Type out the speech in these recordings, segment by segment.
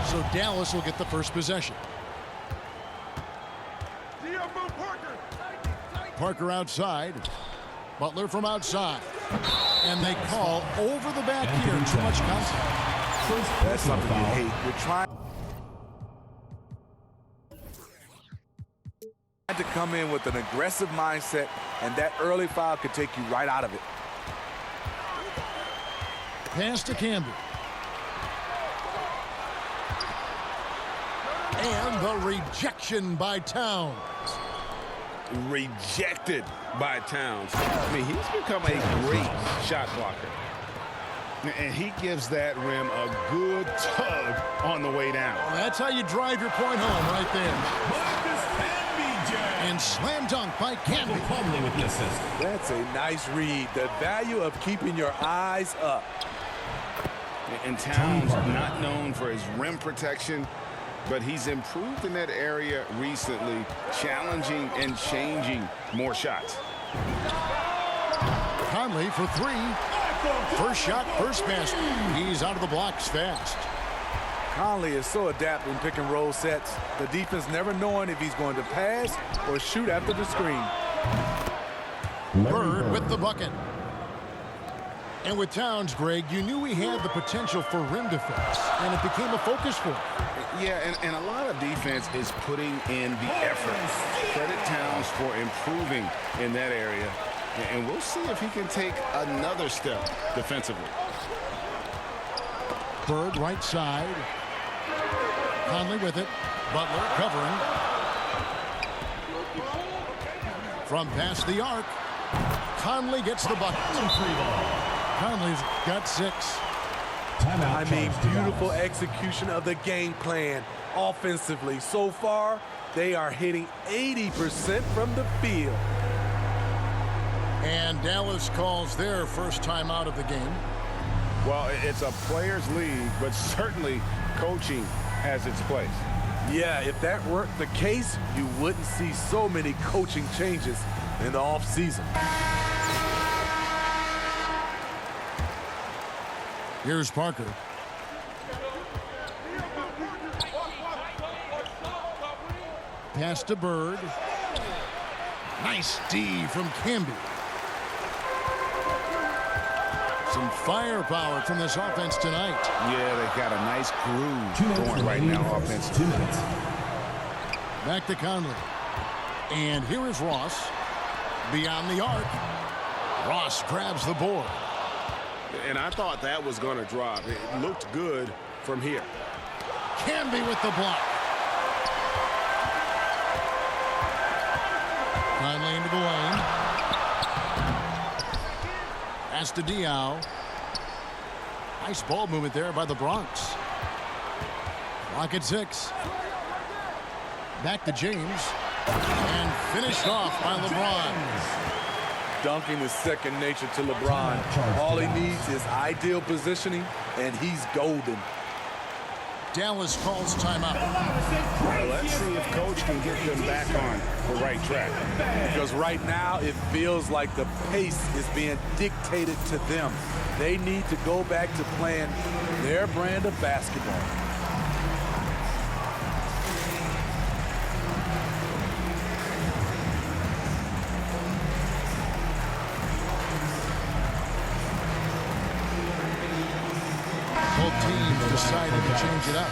So Dallas will get the first possession. Parker outside. Butler from outside. And they call over the back here. Too much contact. That's something you hate. You're trying to come in with an aggressive mindset, and that early foul could take you right out of it. Pass to Camby. And the rejection by Towns. Rejected by Towns. I mean, he's become a great shot blocker. And he gives that rim a good tug on the way down. Well, that's how you drive your point home right there. And slam dunk by Camby. With the assist. That's a nice read. The value of keeping your eyes up. And Towns not known for his rim protection, but he's improved in that area recently, challenging and changing more shots. Conley for three. First shot, first basket. He's out of the blocks fast. Conley is so adept in pick and roll sets. The defense never knowing if he's going to pass or shoot after the screen. Bird with the bucket. And with Towns, Greg, you knew he had the potential for rim defense, and it became a focus for him. Yeah, and a lot of defense is putting in the effort. Credit Towns for improving in that area, and we'll see if he can take another step defensively. Bird right side. Conley with it. Butler covering. From past the arc. Conley gets the bucket. Conley's got 6. I mean, beautiful execution of the game plan offensively. So far, they are hitting 80% from the field. And Dallas calls their first time out of the game. Well, it's a players' league, but certainly coaching has its place. Yeah, if that weren't the case, you wouldn't see so many coaching changes in the offseason. Here's Parker. Pass to Bird. Nice D from Camby. Some firepower from this offense tonight. Yeah, they've got a nice groove going right now offensively. 2 minutes. Back to Conley. And here is Ross. Beyond the arc. Ross grabs the board. And I thought that was going to drop. It looked good from here. Camby with the block. Conley into the lane. Pass to Diaw. Nice ball movement there by the Bronx. Clock at 6. Back to James. And finished off by LeBron. Dunking is second nature to LeBron. All he needs is ideal positioning, and he's golden. Dallas calls timeout. Well, let's see if Coach can get them back on the right track. Because right now, it feels like the pace is being dictated to them. They need to go back to playing their brand of basketball. Both teams decided to change it up.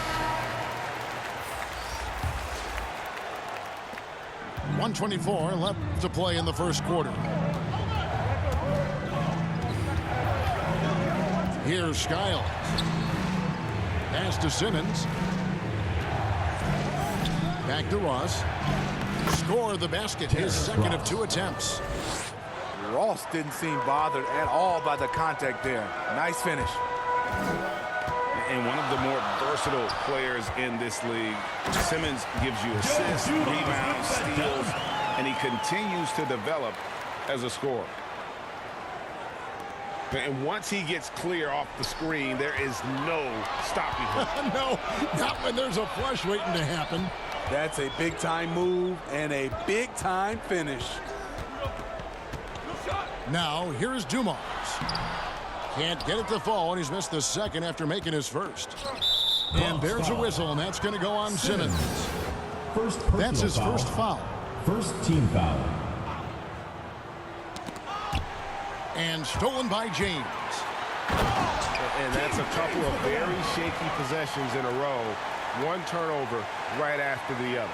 1:24 left to play in the first quarter. Here's Skiles. Pass to Simmons. Back to Ross. Score the basket, his second of 2 attempts. Ross didn't seem bothered at all by the contact there. Nice finish. And one of the more versatile players in this league. Simmons gives you assists, rebounds, steals, and he continues to develop as a scorer. And once he gets clear off the screen, there is no stopping him. No, not when there's a flush waiting to happen. That's a big-time move and a big-time finish. Now, here's Dumars. Can't get it to fall, and he's missed the second after making his first. And there's a whistle, and that's going to go on Simmons. That's his first foul. First team foul. And stolen by James. And that's a couple of very shaky possessions in a row. One turnover right after the other.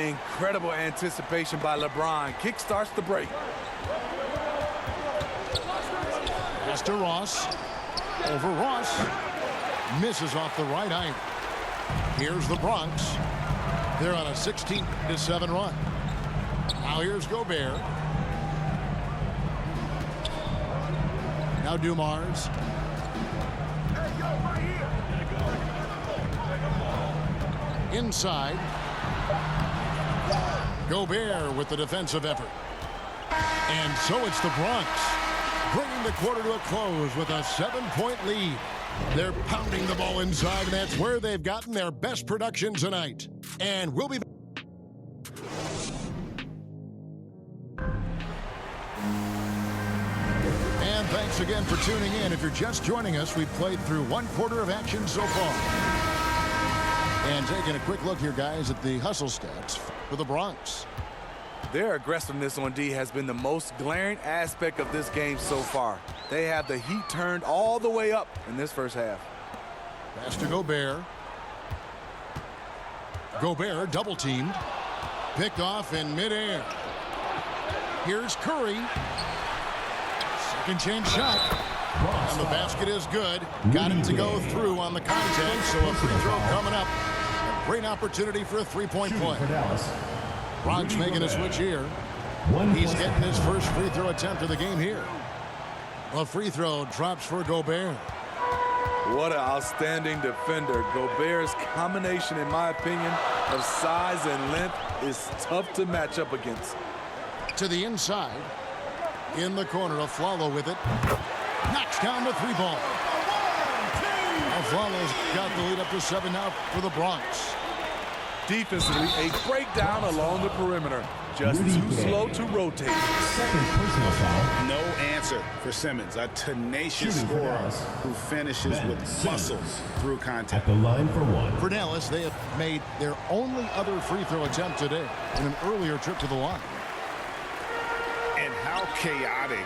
Incredible anticipation by LeBron. Kick starts the break. Pass to Ross. Over Ross. Misses off the right iron. Here's the Bronx. They're on a 16-7 run. Now here's Gobert. Now Dumars. Inside. Gobert with the defensive effort. And so it's the Bronx, bringing the quarter to a close with a 7-point lead. They're pounding the ball inside, and that's where they've gotten their best production tonight. And we'll be back. And thanks again for tuning in. If you're just joining us, we've played through one quarter of action so far. And taking a quick look here, guys, at the hustle stats for the Bronx. Their aggressiveness on D has been the most glaring aspect of this game so far. They have the heat turned all the way up in this first half. Pass to Gobert. Gobert double teamed. Picked off in midair. Here's Curry. Second chance shot. And the basket is good. Got him to go through on the contact. So a free throw coming up. A great opportunity for a three-point play. Bronx making a switch here. He's getting his first free throw attempt of the game here. A free throw drops for Gobert. What an outstanding defender. Gobert's combination, in my opinion, of size and length is tough to match up against. To the inside. In the corner, Aflalo with it. Knocks down the three ball. Aflalo's got the lead up to 7 now for the Bronx. Defensively, a breakdown along the perimeter. Just too slow to rotate. Second personal foul. No answer for Simmons, a tenacious scorer who finishes with muscles through At contact. the line for one. For Dallas, they have made their only other free throw attempt today in an earlier trip to the line. And how chaotic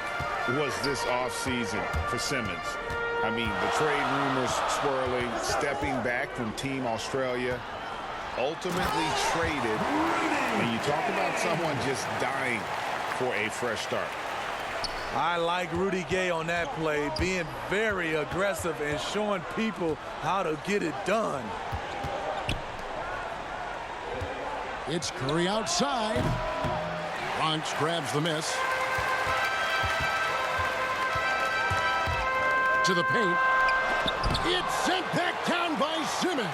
was this offseason for Simmons? I mean, the trade rumors swirling, stepping back from Team Australia, ultimately traded, and you talk about someone just dying for a fresh start. I like Rudy Gay on that play, being very aggressive and showing people how to get it done. It's Curry outside. Bronx grabs the miss. To the paint. It's sent back down by Simmons.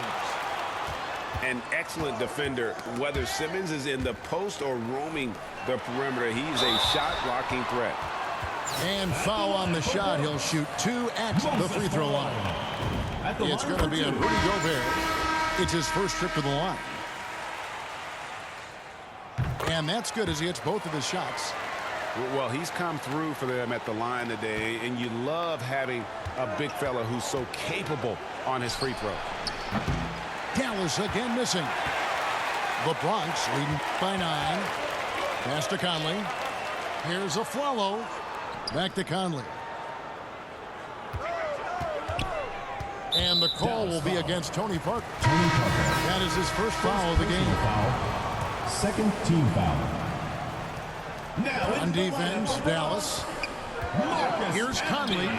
An excellent defender, whether Simmons is in the post or roaming the perimeter. He's a shot-blocking threat. And foul on the shot. He'll shoot 2 at the free throw line. It's going to be on Rudy Gobert. It's his first trip to the line. And that's good as he hits both of his shots. Well, he's come through for them at the line today, and you love having a big fella who's so capable on his free throw. Dallas again missing. The Bronx leading by 9. Pass to Conley. Here's Aflalo. Back to Conley. And the call will be against Tony Parker. That is his first foul of the game. Second team foul. Now On defense, Dallas. Here's Conley.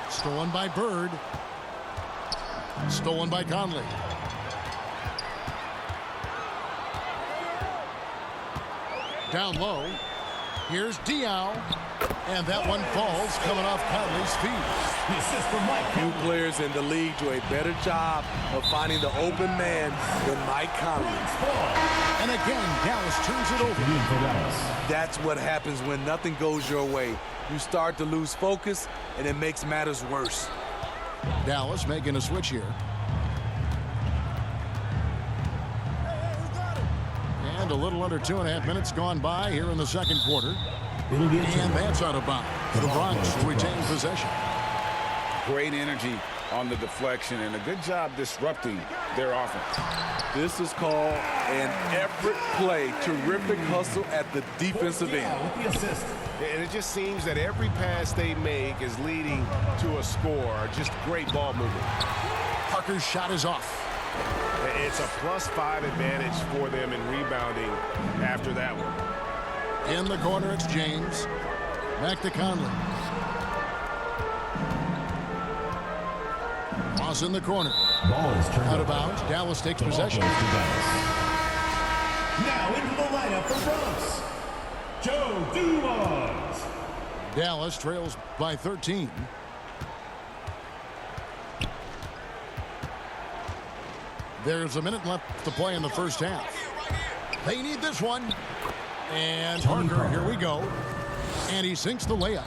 Stolen by Bird. Stolen by Conley. Down low. Here's Diaw. And that one falls coming off Conley's feet. Few players in the league do a better job of finding the open man than Mike Conley. And again, Dallas turns it over. That's what happens when nothing goes your way. You start to lose focus, and it makes matters worse. Dallas making a switch here. And a little under 2.5 minutes gone by here in the second quarter. And that's out of bounds. The Bronx retain possession. Great energy on the deflection and a good job disrupting their offense. This is called an effort play. Terrific hustle at the defensive end. With the assist. And it just seems that every pass they make is leading to a score. Just great ball movement. Parker's shot is off. It's a +5 advantage for them in rebounding after that one. In the corner, it's James. Back to Conley. Moss in the corner. Ball is turned Out over. of bounds. Dallas takes The ball possession. goes to Dallas. Now into the lineup for Bronx, Joe Dumars. Dallas trails by 13. There's a minute left to play in the first half. They need this one. And Parker, here we go. And he sinks the layup.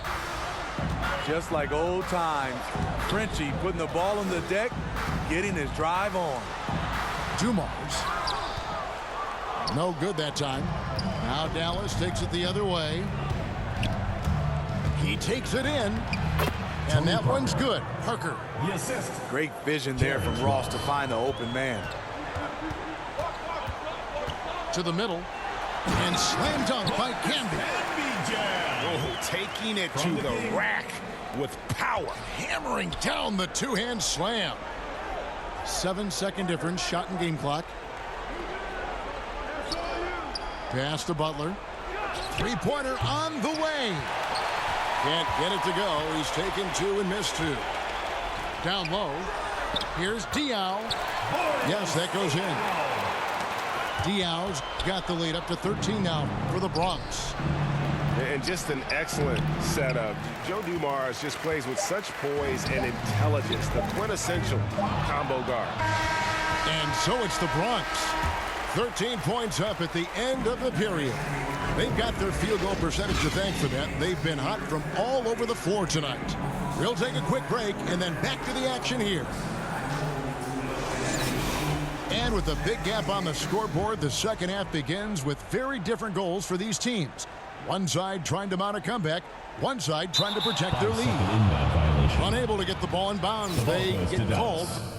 Just like old times, Frenchie putting the ball on the deck, getting his drive on. Dumars. No good that time. Now Dallas takes it the other way. He takes it in. And that one's good. Parker. The assist. Great vision there from Ross to find the open man. To the middle. And slam dunk by Canby. Oh, taking it to the rack with power. Hammering down the two-hand slam. 7-second difference. Shot and game clock. Pass to Butler. Three-pointer on the way. Can't get it to go. He's taken two and missed two. Down low. Here's Diaw. Yes, that goes in. Diaw's got the lead up to 13 now for the Bronx. And just an excellent setup. Joe Dumars just plays with such poise and intelligence. The quintessential combo guard. And so it's the Bronx. 13 points up at the end of the period. They've got their field goal percentage to thank for that. They've been hot from all over the floor tonight. We'll take a quick break and then back to the action here. And with a big gap on the scoreboard, the second half begins with very different goals for these teams. One side trying to mount a comeback, one side trying to protect their lead. Inbound violation. Unable to get the ball in bounds, they goes to get called. Dallas.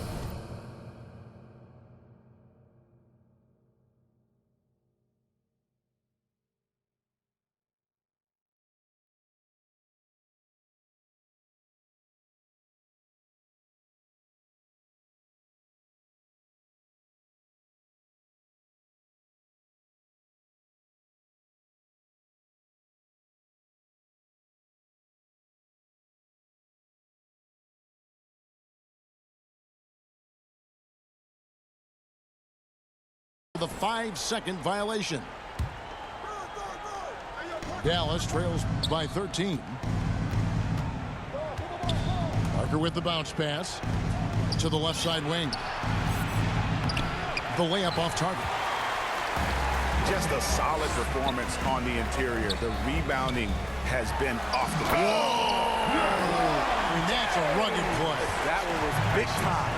The 5-second violation. Dallas trails by 13. Parker with the bounce pass to the left side wing. The layup off target. Just a solid performance on the interior. The rebounding has been off the Whoa! I mean, that's a rugged play. That one was big time.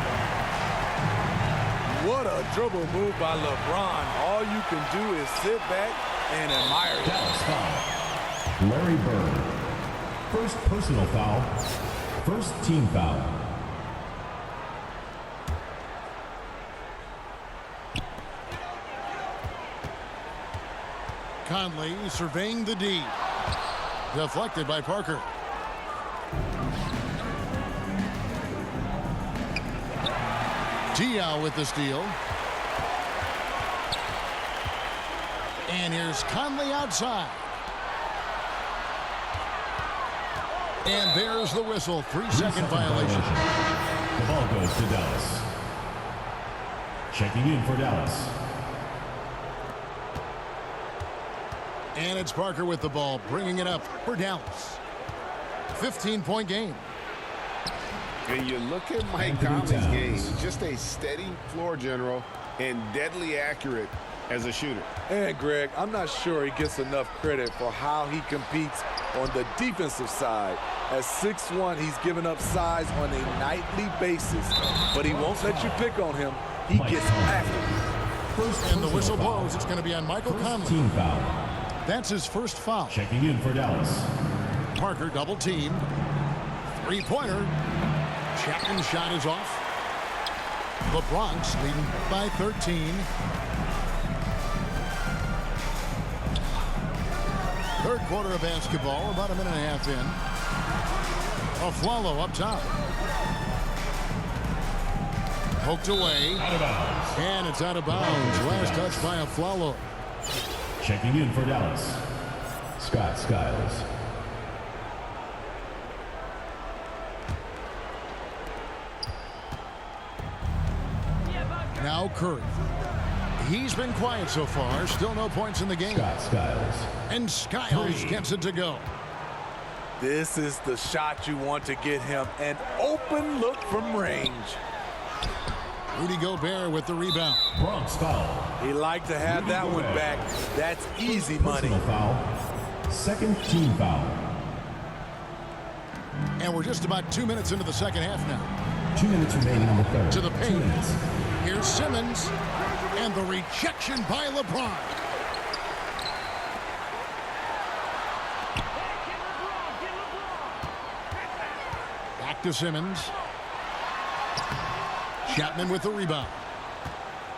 What a dribble move by LeBron. All you can do is sit back and admire it. Dallas foul. Larry Bird. First personal foul. First team foul. Conley surveying the D. Deflected by Parker. Diaw with the steal. And here's Conley outside. And there's the whistle. 3-second violation. The ball goes to Dallas. Checking in for Dallas. And it's Parker with the ball, bringing it up for Dallas. 15-point game. And you look at Mike Conley's game, just a steady floor general and deadly accurate as a shooter. And Greg, I'm not sure he gets enough credit for how he competes on the defensive side. At 6'1", he's given up size on a nightly basis, but he won't let you pick on him. He gets after it. And the whistle blows. It's going to be on Michael Conley. Team foul. That's his first foul. Checking in for Dallas. Parker double team. Three-pointer. Chapman's shot is off. The Bronx leading by 13. Third quarter of basketball, about a minute and a half in. Aflalo up top. Poked away. Out of bounds. And it's out of bounds. Last touch by Aflalo. Checking in for Dallas, Scott Skiles. Now Curry. He's been quiet so far. Still no points in the game. Scott Skiles. And Skiles gets it to go. This is the shot you want to get him. An open look from range. Rudy Gobert with the rebound. Bronx foul. He liked to have that one back. That's easy money. Personal foul. Second team foul. And we're just about 2 minutes into the second half now. 2 minutes remaining in the third. To the 2 paint. minutes. Here's Simmons. And the rejection by LeBron. Back to Simmons. Chapman with the rebound.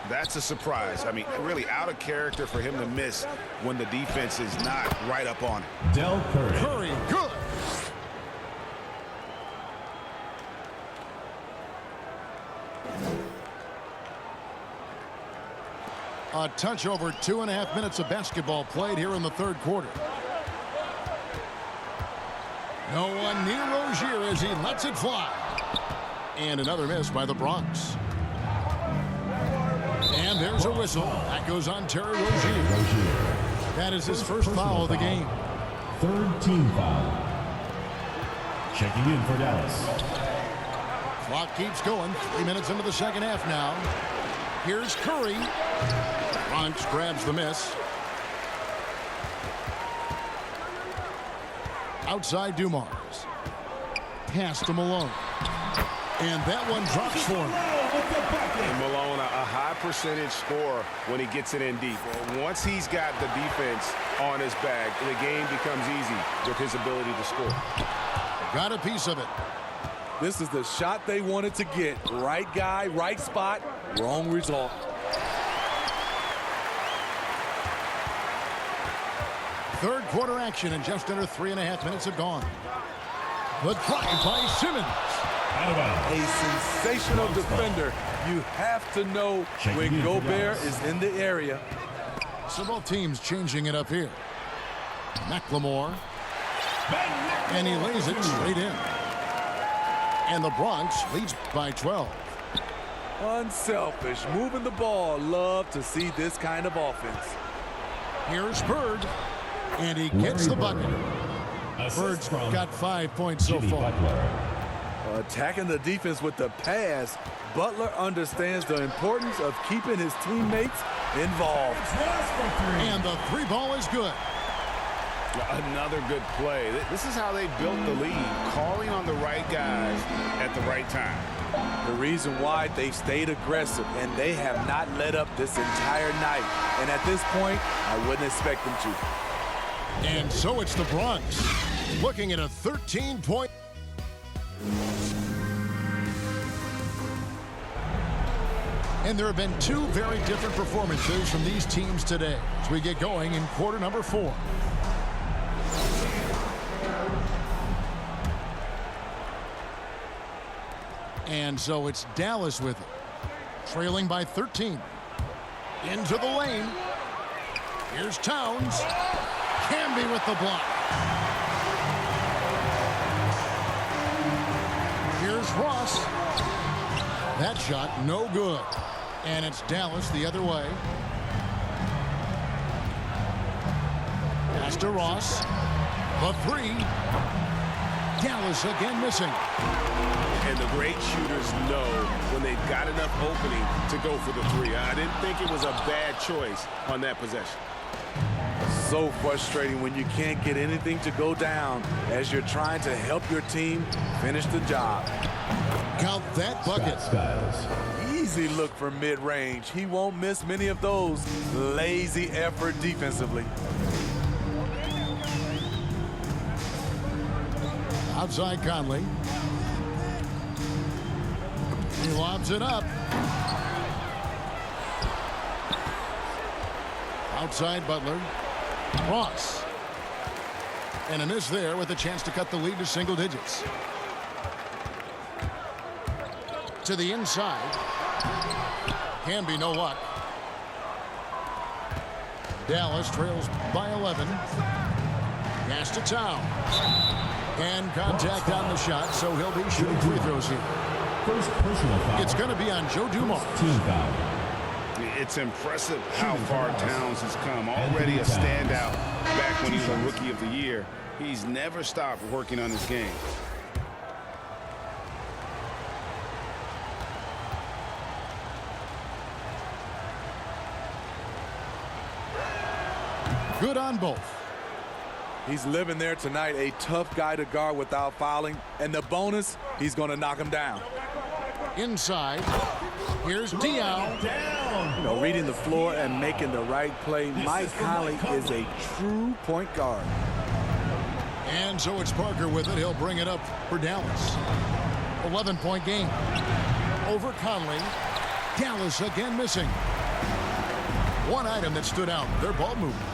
That's a surprise. I mean, really out of character for him to miss when the defense is not right up on it. Del Curry. Curry, good. A touch over 2.5 minutes of basketball played here in the third quarter. No one near Rozier as he lets it fly. And another miss by the Bronx. And there's a whistle. That goes on Terry Rozier. That is his first foul of the game. Third team foul. Checking in for Dallas. Clock keeps going. 3 minutes into the second half now. Here's Curry. Bronx grabs the miss. Outside Dumars. Pass to Malone. And that one drops for him. And Malone, a high percentage scorer when he gets it in deep. Once he's got the defense on his back, the game becomes easy with his ability to score. Got a piece of it. This is the shot they wanted to get. Right guy, right spot, wrong result. Third quarter action and just under 3.5 minutes have gone. The drive by Simmons. A sensational defender. You have to know when Gobert is in the area. So both teams changing it up here. Migmor. And he lays it straight in. And the Bronx leads by 12. Unselfish, moving the ball. Love to see this kind of offense. Here's Bird. And he gets the bucket. Bird's got 5 points so far. Attacking the defense with the pass. Butler understands the importance of keeping his teammates involved. And the three ball is good. Another good play. This is how they built the lead, calling on the right guys at the right time. The reason why they stayed aggressive, and they have not let up this entire night. And at this point, I wouldn't expect them to. And so it's the Bronx looking at a 13-point. And there have been two very different performances from these teams today as we get going in quarter number 4. And so it's Dallas with it, trailing by 13. Into the lane. Here's Towns. Camby with the block. Here's Ross. That shot no good. And it's Dallas the other way. Pass to Ross. The three. Dallas again missing. And the great shooters know when they've got enough opening to go for the three. I didn't think it was a bad choice on that possession. So frustrating when you can't get anything to go down as you're trying to help your team finish the job. Count that bucket. Easy look for mid-range. He won't miss many of those. Lazy effort defensively. Outside Conley. He lobs it up. Outside Butler. Ross. And a miss there with a chance to cut the lead to single digits. To the inside. Can be no luck. Dallas trails by 11. Pass to Towns. And contact on the shot, so he'll be shooting free throws here. First personal foul. It's going to be on Joe Dumars. Team foul. It's impressive how far Towns has come. Already a standout back when he was a Rookie of the Year. He's never stopped working on his game. Good on both. He's living there tonight, a tough guy to guard without fouling. And the bonus, he's going to knock him down. Inside. Here's Diaw. You know, reading the floor and making the right play. Mike Conley is a true point guard. And so it's Parker with it. He'll bring it up for Dallas. 11-point game. Over Conley. Dallas again missing. One item that stood out, their ball movement.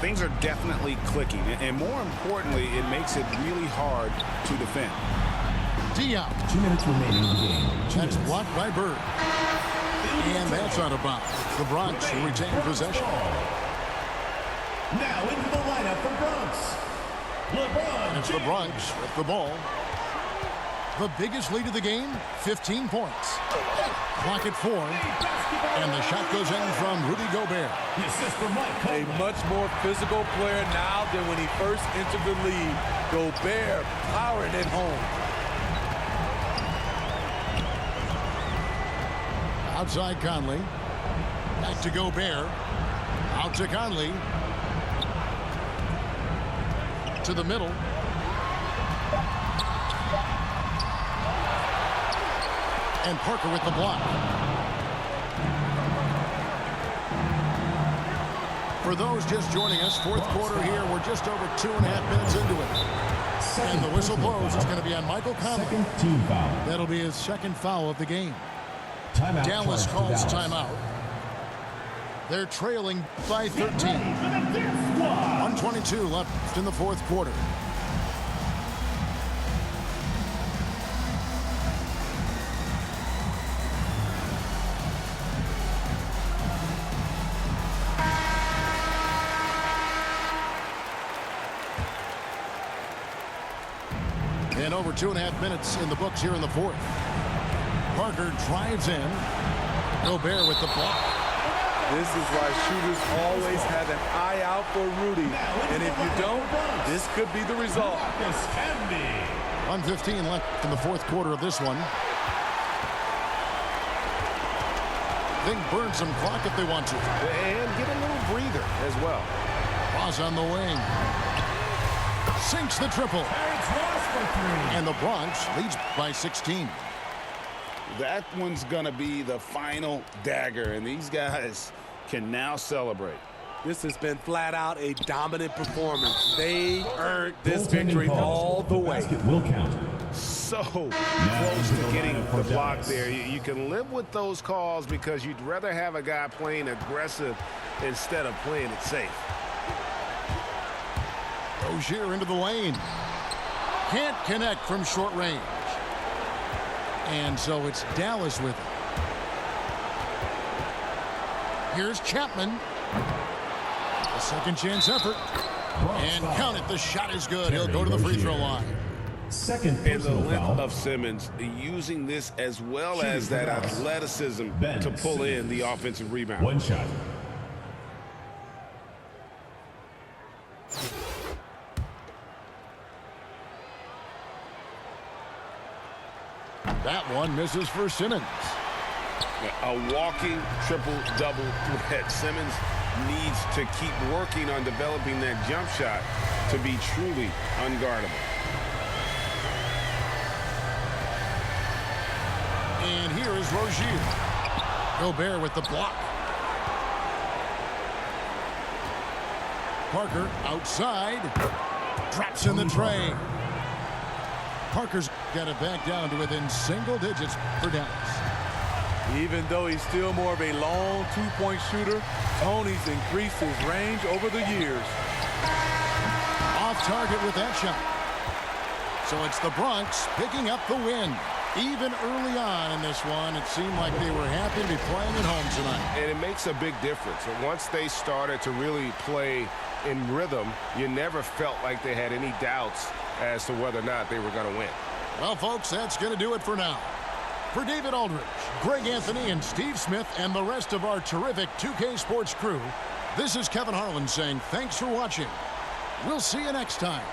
Things are definitely clicking, and more importantly, it makes it really hard to defend. Diaw. 2 minutes remaining in the game. That's blocked by Bird. And that's out of bounds. The Bronx will retain possession. Now into the lineup for Bronx. LeBron. It's the Bronx with the ball. The biggest lead of the game, 15 points. Clock at 4. And the shot goes in from Rudy Gobert. The assist from Mike A much more physical player now than when he first entered the league. Gobert powering it home. Outside Conley. Back to Gobert. Out to Conley. To the middle. And Parker with the block. For those just joining us, fourth quarter here. We're just over 2.5 minutes into it. And the whistle blows. It's going to be on Michael Conley. Second team foul. That'll be his second foul of the game. Timeout. Dallas calls Dallas. timeout. They're trailing by 13. 1:22 left in the fourth quarter. And over 2.5 minutes in the books here in the fourth. Parker drives in. Gobert with the block. This is why shooters always have an eye out for Rudy. And if you don't, this could be the result. 1:15 left in the fourth quarter of this one. They can burn some clock if they want to. And get a little breather as well. Ross on the wing. Sinks the triple. And the Bronx leads by 16. That one's going to be the final dagger, and these guys can now celebrate. This has been flat out a dominant performance. They earned this victory all the way. Will count. So close to getting the block there. You can live with those calls because you'd rather have a guy playing aggressive instead of playing it safe. Rozier into the lane. Can't connect from short range. And so it's Dallas with it. Here's Chapman. A second chance effort. And count it. The shot is good. He'll go to the free throw line. Second And the personal length foul. of Simmons using this as well as that athleticism to pull in the offensive rebound. One shot. That one misses for Simmons. A walking triple-double threat. Simmons needs to keep working on developing that jump shot to be truly unguardable. And here is Rozier. Gobert with the block. Parker outside. Drops in the tray. Parker's got it back down to within single digits for Dallas. Even though he's still more of a long two-point shooter, Tony's increased his range over the years. Off target with that shot. So it's the Bronx picking up the win. Even early on in this one, it seemed like they were happy to be playing at home tonight. And it makes a big difference. Once they started to really play in rhythm, you never felt like they had any doubts as to whether or not they were going to win. Well, folks, that's going to do it for now. For David Aldridge, Greg Anthony, and Steve Smith, and the rest of our terrific 2K Sports crew, this is Kevin Harlan saying thanks for watching. We'll see you next time.